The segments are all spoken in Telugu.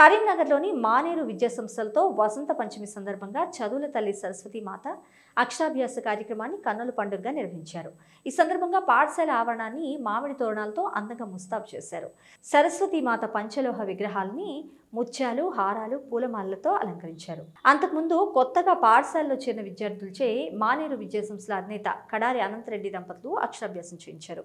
కరీంనగర్లోని మానేరు విద్యాసంస్థలతో వసంత పంచమి సందర్భంగా చదువుల తల్లి సరస్వతి మాత అక్షరాభ్యాస కార్యక్రమాన్ని కన్నుల పండుగగా నిర్వహించారు. ఈ సందర్భంగా పాఠశాల ఆవరణాన్ని మామిడి తోరణాలతో అందంగా ముస్తాబు చేశారు. సరస్వతి మాత పంచలోహ విగ్రహాలని ముత్యాలు, హారాలు, పూలమాలలతో అలంకరించారు. అంతకుముందు కొత్తగా పాఠశాలలో చేరిన విద్యార్థులచే మానేరు విద్యాసంస్థల అధినేత కడారి అనంతరెడ్డి దంపతులు అక్షరాభ్యాసం చేయించారు.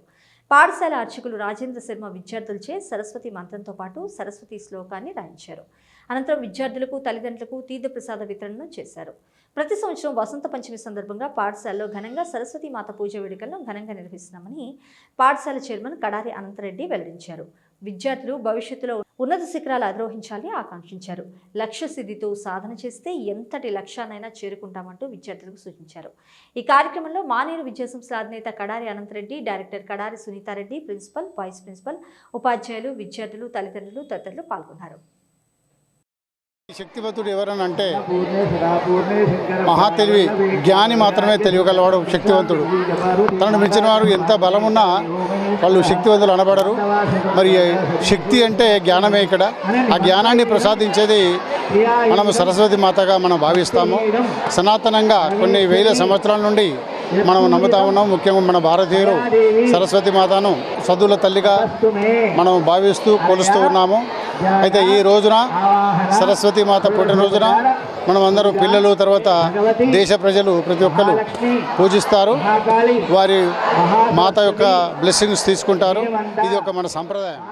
పాఠశాల అర్చకులు రాజేంద్ర శర్మ విద్యార్థులచే సరస్వతి మంత్రంతో పాటు సరస్వతి శ్లోకాన్ని రాయించారు. అనంతరం విద్యార్థులకు, తల్లిదండ్రులకు తీర్థప్రసాద వితరణను చేశారు. ప్రతి సంవత్సరం వసంత పంచమి సందర్భంగా పాఠశాలలో ఘనంగా సరస్వతి మాత పూజ వేడుకలను ఘనంగా నిర్వహిస్తున్నామని పాఠశాల చైర్మన్ కడారి అనంతరెడ్డి వెల్లడించారు. విద్యార్థులు భవిష్యత్తులో ఉన్నత శిఖరాలు అధిరోహించాలని ఆకాంక్షించారు. లక్ష్య సిద్ధితో సాధన చేస్తే ఎంతటి లక్ష్యాన్నైనా చేరుకుంటామంటూ విద్యార్థులకు సూచించారు. ఈ కార్యక్రమంలో మానేరు విద్యాసంస్థల అధినేత Kadari Anantareddy, director Kadari Sunitareddy, principal, vice principal, ఉపాధ్యాయులు, విద్యార్థులు, తల్లిదండ్రులు తదితరులు పాల్గొన్నారు. శక్తివంతుడు ఎవరనంటే మహా తెలివి జ్ఞాని మాత్రమే తెలియగలవాడు శక్తివంతుడు. తనను మించిన వారు ఎంత బలమున్నా వాళ్ళు శక్తివంతులు అనబడరు. మరి శక్తి అంటే జ్ఞానమే. ఇక్కడ ఆ జ్ఞానాన్ని ప్రసాదించేది మనము సరస్వతి మాతగా మనం భావిస్తాము. సనాతనంగా కొన్ని వేల సంవత్సరాల నుండి మనం నమ్ముతా ఉన్నాం. ముఖ్యంగా మన భారతీయులు సరస్వతి మాతను చదువుల తల్లిగా మనం భావిస్తూ కొలుస్తూ ఉన్నాము. అయితే ఈ రోజున సరస్వతి మాత పుట్టినరోజున మనం అందరూ పిల్లలు, తర్వాత దేశ ప్రజలు ప్రతి ఒక్కరు పూజిస్తారు. వారి మాత యొక్క బ్లెస్సింగ్స్ తీసుకుంటారు. ఇది ఒక మన సంప్రదాయం.